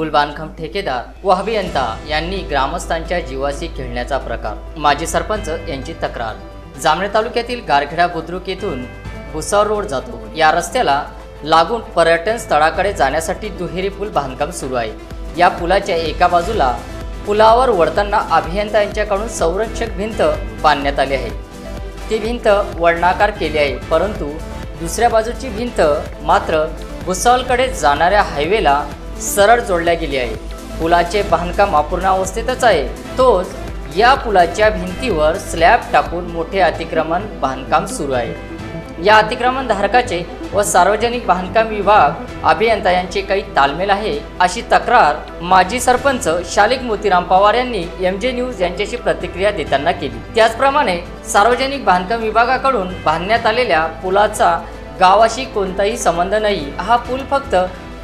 पूल बांधकाम ठेकेदार व अभियंता यांनी ग्रामस्थांच्या जीवाशी खेळण्याचा प्रकार। माजी सरपंच यांची तक्रार। जामनेर तालुक्यातील गारखेडा बुद्रुक येथून भुसावळ रोड जातो। या रस्त्याला लागून पर्यटन स्थळाकडे जाण्यासाठी दुहेरी पूल बांधकाम सुरू आहे। या पुलाच्या एका बाजूला पुलावर वळताना अभियंता यांच्याकडून संरक्षक भिंत बांधण्यात आली आहे। ती भिंत वळणाकार केली आहे, परंतु दुसऱ्या बाजूची भिंत मात्र भुसावळकडे जाणाऱ्या हायवेला सरळ जोडल्या गेली आहे। पुलाचे बांधकाम अपूर्ण अवस्थेतच आहे। तोच या पुलाच्या भिंतीवर स्लॅब टाकून मोठे अतिक्रमण बांधकाम सुरू आहे। या अतिक्रमण धारकाचे व सार्वजनिक बांधकाम विभाग अभियंता यांचे काही तालमेल आहे, अशी तक्रार माजी सरपंच शालिक मोतीराम पवार यांनी MJ न्यूज यांच्याशी प्रतिक्रिया देताना केली। त्याचप्रमाणे सार्वजनिक बांधकाम विभागाकडून बांधण्यात आलेल्या पुलाचा गावाशी कोणताही संबंध नाही। हा पूल फक्त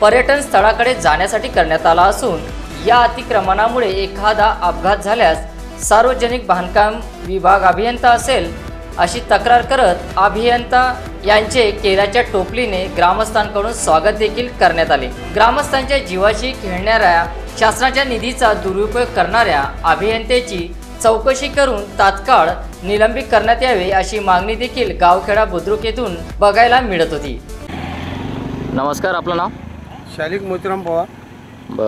पर्यटन स्थळाकडे जाण्यासाठी करण्यात आला असून या अतिक्रमणामुळे एखादा अपघात झाल्यास सार्वजनिक बांधकाम विभाग अभियंता असेल, अशी तक्रार करत अभियंता यांचे केराच्या टोपलीने ग्रामस्थांकडून स्वागत देखील करण्यात आले। ग्रामस्थांच्या जीवाशी खेळणाऱ्या शासनाच्या निधीचा दुरुपयोग करणाऱ्या अभियंत्याची चौकशी करून तात्काळ निलंबित करण्यात यावे, अशी मागणी देखील गावखेडा बुद्रुक येथून बघायला मिळत होती। नमस्कार, आपलं नाव? शालिक मोतीराम पवार,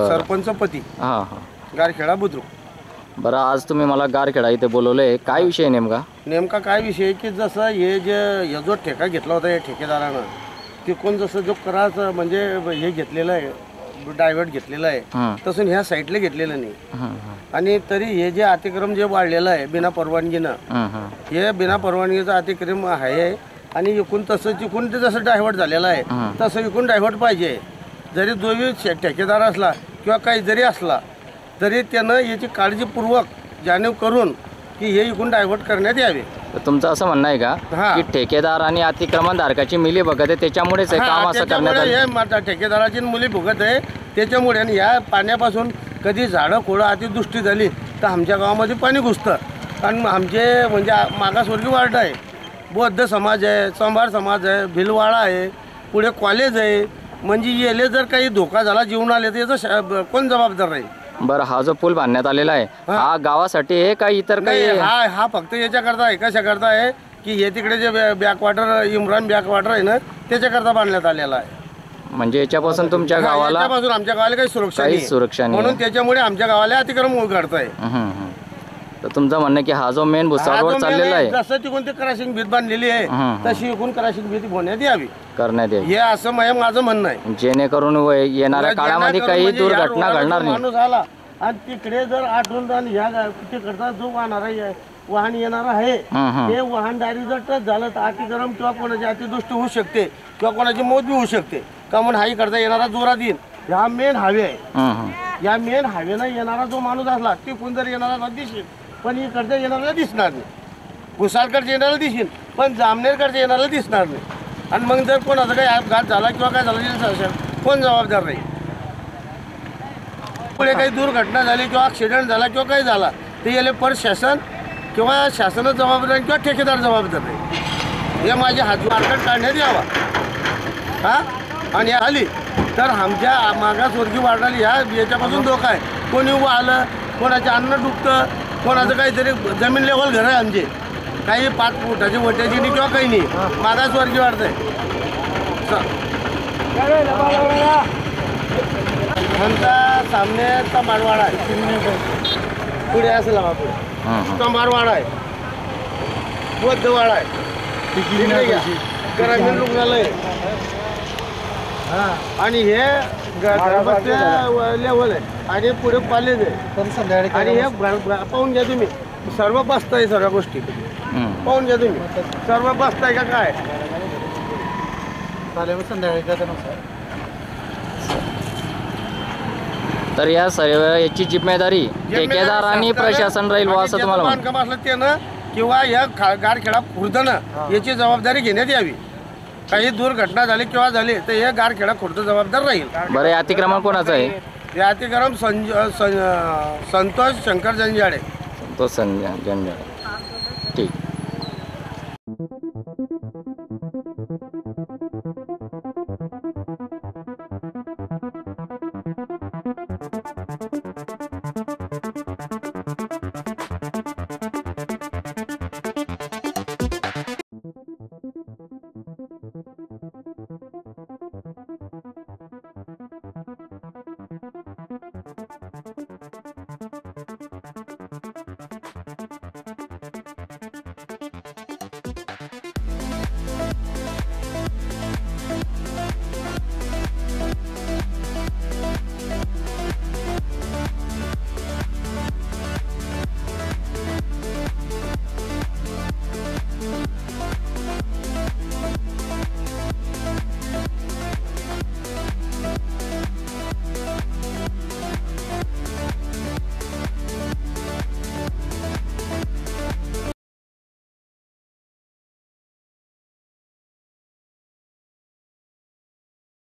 सरपंच पती। गारखेडा बुद्रुक। बरं, आज तुम्ही मला गारखेडा इथे बोलवले, काय विषय नेमका काय विषय की जसं हे जे जो ठेका घेतला होता या ठेकेदारानं, तिकडून जसं जो कराच म्हणजे हे घेतलेलं आहे, डायव्हर्ट घेतलेलं आहे, तसं ह्या साईडला घेतलेलं नाही। आणि तरी हे जे अतिक्रम जे वाढलेलं आहे बिना परवानगीनं, हे बिना परवानगीचं अतिक्रम आहे। आणि इकून तसं इकून ते जसं डायव्हर्ट झालेलं आहे तसं इकून डायव्हर्ट पाहिजे। जरी जो ठेकेदार असला किंवा काही जरी असला तरी त्यानं याची काळजीपूर्वक जाणीव करून की हे इकून डायव्हर्ट करण्यात यावे। तुमचं असं म्हणणं आहे का की ठेकेदार आणि अतिक्रमण धारकाची मिली भगत आहे, त्याच्यामुळेच हे काम असं करण्यात आलं? हे ठेकेदाराची मुली भगत आहे त्याच्यामुळे। आणि या पाण्यापासून कधी झाडं खोडं अतिवृष्टी झाली तर आमच्या गावामध्ये पाणी घुसतं। कारण आमचे म्हणजे मागासवर्गीय वार्ड आहे, बौद्ध समाज आहे, संभार समाज आहे, भिलवाडा आहे, पुढे कॉलेज आहे। म्हणजे येले जर काही धोका झाला जीवन आले तर याचं कोण जबाबदार राहील? बरं, हा जो पूल बांधण्यात आलेला आहे हा गावासाठी आहे का इतर काही? हा फक्त याच्याकरता आहे, कशाकरता आहे की हे तिकडे जे बॅकवॉटर इम्रान बॅकवॉटर आहे ना त्याच्याकरता बांधण्यात आलेला आहे। म्हणजे याच्यापासून तुमच्या गावाला आमच्या गावाला काही सुरक्षा नाही, म्हणून त्याच्यामुळे आमच्या गावाला अतिक्रम उघडत आहे। तर तुमचं म्हणणं की हा जो मेन भुसावळ रोड चाललेला आहे जसं तिकून ते क्रॉसिंग भीत बांधलेली आहे तशी इकून क्रॉसिंग भीत होण्यात यावी, करण्यात यावी, हे असं माझं म्हणणं आहे। जेणेकरून येणाऱ्या काळामध्ये काही दुर्घटना घडणार नाही। माणूस आला आणि तिकडे जर आठवून ह्या तिकडचा जो वाहन येणार आहे ते वाहन डायरेक्ट जर टच झालं तर अतिक्रम किंवा कोणाची अतिदृष्टी होऊ शकते किंवा कोणाची मौत बी होऊ शकते। का म्हणून हा इकडचा येणारा जोरात येईल। ह्या मेन हायवे आहे, या मेन हायवेला येणारा जो माणूस असला तिकून जर येणारा दिसेल पण इकडच्या येणाऱ्याला दिसणार नाही, भुसावळकडच्या येणाऱ्याला दिसेल पण जामनेरकडच्या येणाऱ्याला दिसणार नाही। आणि मग जर कोणाचा काही अपघात झाला किंवा काय झालं कोण जबाबदार नाही? पुढे काही दुर्घटना झाली किंवा ॲक्सिडेंट झाला किंवा काही झाला तर याला पर शासन किंवा शासनाचं जबाबदार किंवा ठेकेदार जबाबदार नाही। हे माझ्या हातमार्फत काढण्यात यावा। आणि आली तर आमच्या मागासवर्गीय वाढायला याच्यापासून धोका आहे। कोणी उभं आलं, कोणाचे अन्न डुबतं, कोणाचं काहीतरी जमीन लेवल घर आहे आमचे, काही 5 फुटाची मोठ्याची नाही किंवा काही नाही, मागासवर्गीय वाढत आहे। आमचा सामन्याचा मारवाडा आहे, पुढे असेल पुढे कंबारवाडा आहे, बौद्धवाडा आहे, ग्रामीण रुग्णालय आणि हे लेवल आहे आणि पुढे कॉलेज आहे। आणि हे पाहून घ्या तुम्ही, सर्व बसत आहे, सर्व गोष्टी पाहून घ्या तुम्ही, सर्व बसत आहे का काय संध्याकाळी। तर या सर्व याची जिम्मेदारी ठेकेदार आणि प्रशासन राहील असं तुम्हाला बांधकाम असलं त्यानं किंवा या गारखेडा खुर्दनं याची जबाबदारी घेण्यात यावी। काही दुर्घटना झाली किंवा झाली तर हे गारखेडा खुर्द जबाबदार राहील। बरं, हे अतिक्रमण कोणाचं आहे? हे अतिक्रम संतोष शंकर जंजाडे। संतोष जंजाडे।